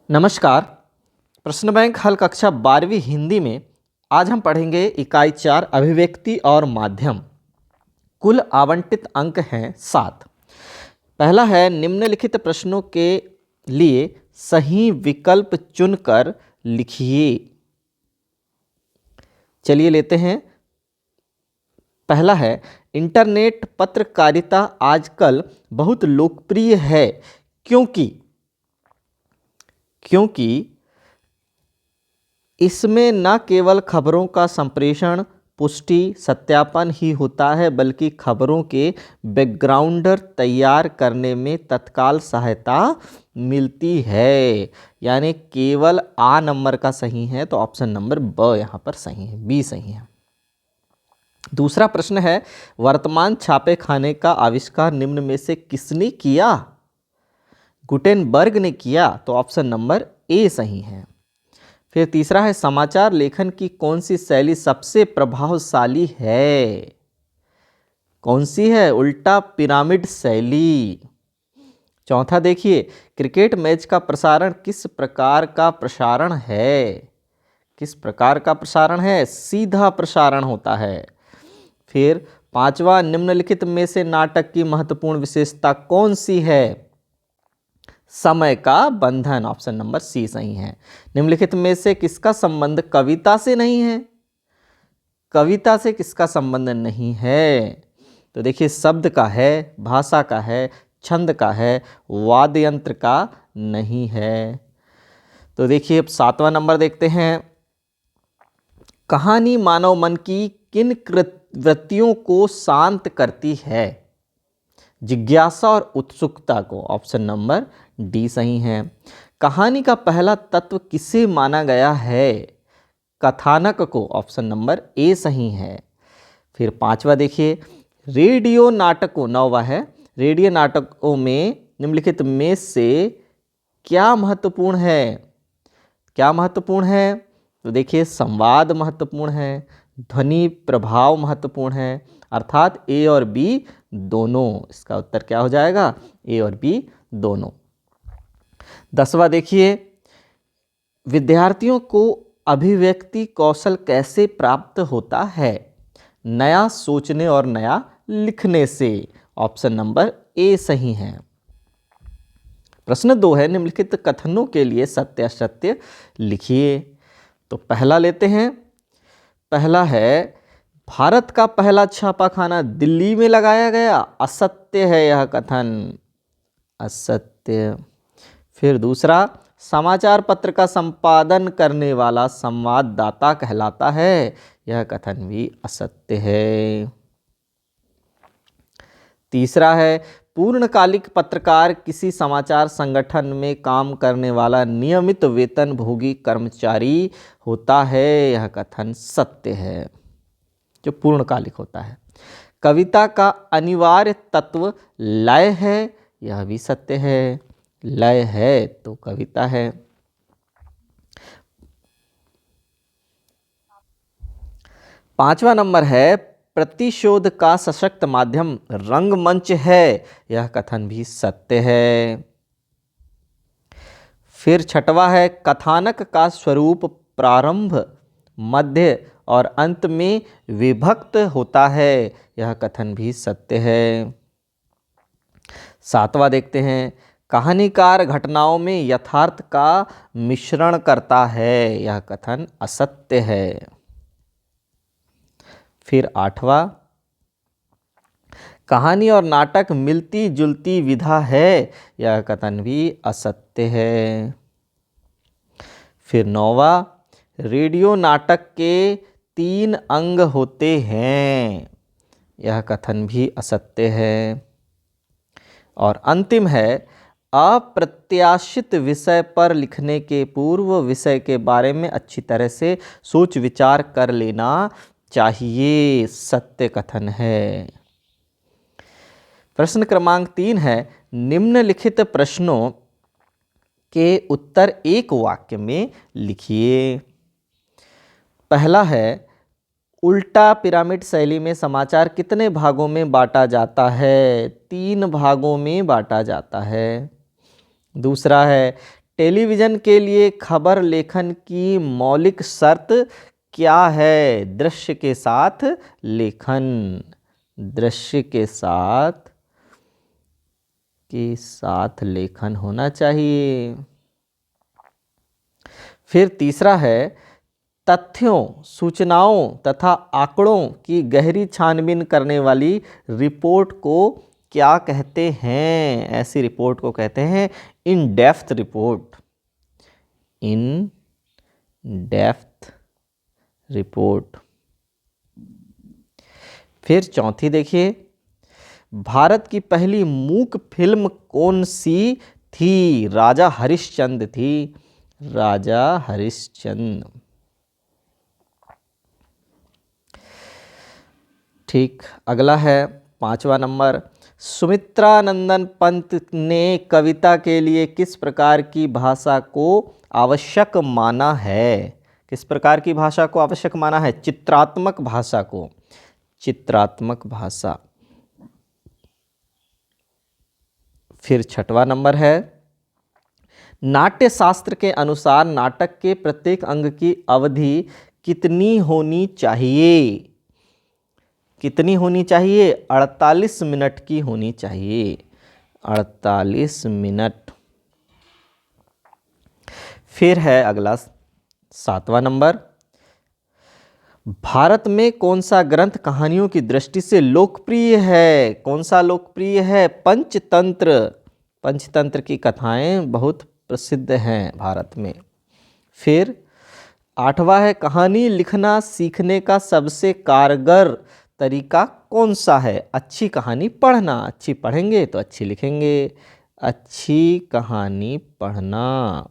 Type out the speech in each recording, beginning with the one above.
नमस्कार। प्रश्न बैंक हल कक्षा 12वीं हिंदी में आज हम पढ़ेंगे इकाई 4 अभिव्यक्ति और माध्यम। कुल आवंटित अंक हैं 7। पहला है निम्नलिखित प्रश्नों के लिए सही विकल्प चुनकर लिखिए। चलिए लेते हैं। पहला है इंटरनेट पत्रकारिता आजकल बहुत लोकप्रिय है क्योंकि इसमें न केवल खबरों का संप्रेषण, पुष्टि, सत्यापन ही होता है बल्कि खबरों के बैकग्राउंडर तैयार करने में तत्काल सहायता मिलती है। यानी केवल आ नंबर का सही है तो ऑप्शन नंबर ब यहाँ पर सही है, बी सही है। दूसरा प्रश्न है वर्तमान छापे खाने का आविष्कार निम्न में से किसने किया? गुटेनबर्ग ने किया तो ऑप्शन नंबर ए सही है। फिर तीसरा है समाचार लेखन की कौन सी शैली सबसे प्रभावशाली है? कौन सी है? उल्टा पिरामिड शैली। चौथा देखिए क्रिकेट मैच का प्रसारण किस प्रकार का प्रसारण है? किस प्रकार का प्रसारण है? सीधा प्रसारण होता है। फिर पांचवा निम्नलिखित में से नाटक की महत्वपूर्ण विशेषता कौन सी है? समय का बंधन, ऑप्शन नंबर सी सही है। निम्नलिखित में से किसका संबंध कविता से नहीं है? कविता से किसका संबंध नहीं है? तो देखिए शब्द का है, भाषा का है, छंद का है, वाद्य यंत्र का नहीं है। तो देखिए अब 7वां नंबर देखते हैं। कहानी मानव मन की किन वृत्तियों को शांत करती है? जिज्ञासा और उत्सुकता को, ऑप्शन नंबर डी सही है। कहानी का पहला तत्व किसे माना गया है? कथानक को, ऑप्शन नंबर ए सही है। फिर पांचवा देखिए रेडियो नाटकों, 9वां है रेडियो नाटकों में निम्नलिखित में से क्या महत्वपूर्ण है? क्या महत्वपूर्ण है? तो देखिए संवाद महत्वपूर्ण है, ध्वनि प्रभाव महत्वपूर्ण है, अर्थात ए और बी दोनों। इसका उत्तर क्या हो जाएगा? ए और बी दोनों। 10वां देखिए विद्यार्थियों को अभिव्यक्ति कौशल कैसे प्राप्त होता है? नया सोचने और नया लिखने से, ऑप्शन नंबर ए सही है। प्रश्न 2 है निम्नलिखित कथनों के लिए सत्य असत्य लिखिए। तो पहला लेते हैं। पहला है भारत का पहला छापाखाना दिल्ली में लगाया गया, असत्य है यह कथन, असत्य। फिर दूसरा समाचार पत्र का संपादन करने वाला संवाददाता कहलाता है, यह कथन भी असत्य है। तीसरा है पूर्णकालिक पत्रकार किसी समाचार संगठन में काम करने वाला नियमित वेतनभोगी कर्मचारी होता है, यह कथन सत्य है, जो पूर्णकालिक होता है। कविता का अनिवार्य तत्व लय है, यह भी सत्य है, लय है तो कविता है। पांचवा नंबर है प्रतिशोध का सशक्त माध्यम रंगमंच है, यह कथन भी सत्य है। फिर छठवा है कथानक का स्वरूप प्रारंभ, मध्य और अंत में विभक्त होता है, यह कथन भी सत्य है। 7वां देखते हैं कहानीकार घटनाओं में यथार्थ का मिश्रण करता है, यह कथन असत्य है। फिर 8वां कहानी और नाटक मिलती जुलती विधा है, यह कथन भी असत्य है। फिर 9वां रेडियो नाटक के 3 अंग होते हैं, यह कथन भी असत्य है। और अंतिम है अप्रत्याशित विषय पर लिखने के पूर्व विषय के बारे में अच्छी तरह से सोच विचार कर लेना चाहिए, सत्य कथन है। प्रश्न क्रमांक 3 है निम्नलिखित प्रश्नों के उत्तर एक वाक्य में लिखिए। पहला है उल्टा पिरामिड शैली में समाचार कितने भागों में बांटा जाता है? 3 भागों में बांटा जाता है। दूसरा है टेलीविजन के लिए खबर लेखन की मौलिक शर्त क्या है? दृश्य के साथ लेखन, दृश्य के साथ लेखन होना चाहिए। फिर तीसरा है, तथ्यों, सूचनाओं तथा आंकड़ों की गहरी छानबीन करने वाली रिपोर्ट को क्या कहते हैं? ऐसी रिपोर्ट को कहते हैं in depth report, in depth report. फिर चौथी देखिए, भारत की पहली मूक फिल्म कौन सी थी? राजा हरिश्चंद्र थी, राजा हरिश्चंद्र। ठीक, अगला है 5वां नंबर, सुमित्रा नंदन पंत ने कविता के लिए किस प्रकार की भाषा को आवश्यक माना है? किस प्रकार की भाषा को आवश्यक माना है? चित्रात्मक भाषा को, चित्रात्मक भाषा। फिर 6वां नंबर है, नाट्य शास्त्र के अनुसार नाटक के प्रत्येक अंग की अवधि कितनी होनी चाहिए? कितनी होनी चाहिए? 48 मिनट की होनी चाहिए, 48 मिनट। फिर है अगला 7वां नंबर, भारत में कौन सा ग्रंथ कहानियों की दृष्टि से लोकप्रिय है? कौन सा लोकप्रिय है? पंचतंत्र, पंचतंत्र की कथाएं बहुत प्रसिद्ध हैं भारत में। फिर 8वां है, कहानी लिखना सीखने का सबसे कारगर तरीका कौन सा है? अच्छी कहानी पढ़ना, अच्छी पढ़ेंगे तो अच्छी लिखेंगे, अच्छी कहानी पढ़ना।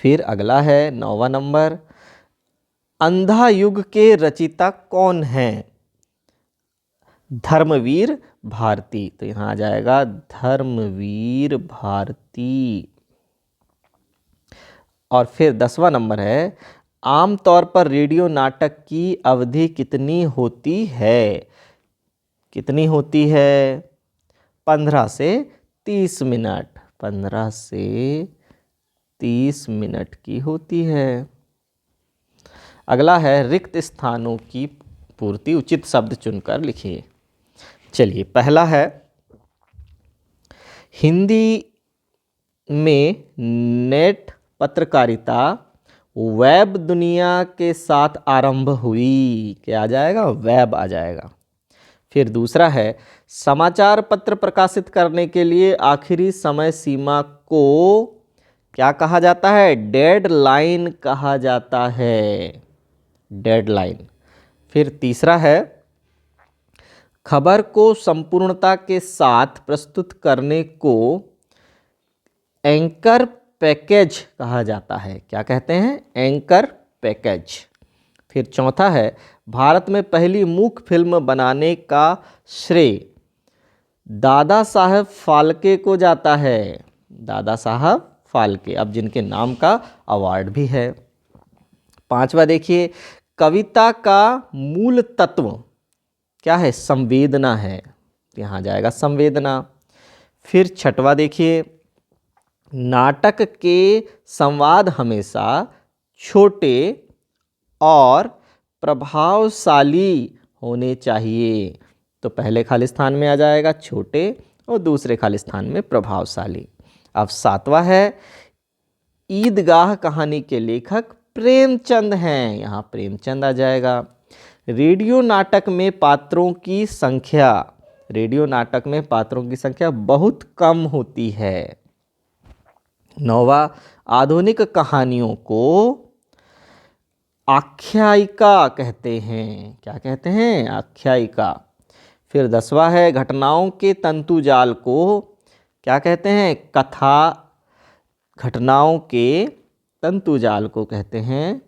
फिर अगला है 9वां नंबर, अंधा युग के रचयिता कौन हैं? धर्मवीर भारती, तो यहां आ जाएगा धर्मवीर भारती। और फिर 10वां नंबर है, आमतौर पर रेडियो नाटक की अवधि कितनी होती है? कितनी होती है? 15 से 30 मिनट, 15 से 30 मिनट की होती है। अगला है, रिक्त स्थानों की पूर्ति, उचित शब्द चुनकर लिखिए। चलिए, पहला है, हिंदी में नेट पत्रकारिता वेब दुनिया के साथ आरंभ हुई। क्या आ जाएगा? वेब आ जाएगा। फिर दूसरा है, समाचार पत्र प्रकाशित करने के लिए आखिरी समय सीमा को क्या कहा जाता है? डेडलाइन कहा जाता है, डेडलाइन। फिर तीसरा है, खबर को संपूर्णता के साथ प्रस्तुत करने को एंकर पैकेज कहा जाता है। क्या कहते हैं? Anchor package. फिर चौथा है, भारत में पहली मूक फिल्म बनाने का श्रेय दादा साहब फाल्के को जाता है, दादा साहब फाल्के, अब जिनके नाम का अवार्ड भी है। 5वां देखिए, कविता का मूल तत्व क्या है? संवेदना है, यहाँ जाएगा संवेदना। फिर 6वां देखिए, नाटक के संवाद हमेशा छोटे और प्रभावशाली होने चाहिए, तो पहले खाली स्थान में आ जाएगा छोटे और दूसरे खाली स्थान में प्रभावशाली। अब 7वां है, ईदगाह कहानी के लेखक प्रेमचंद हैं, यहाँ प्रेमचंद आ जाएगा। रेडियो नाटक में पात्रों की संख्या, रेडियो नाटक में पात्रों की संख्या बहुत कम होती है। 9वां, आधुनिक कहानियों को आख्यायिका कहते हैं। क्या कहते हैं? आख्यायिका। फिर 10वां है, घटनाओं के तंतुजाल को क्या कहते हैं? कथा। घटनाओं के तंतुजाल को कहते हैं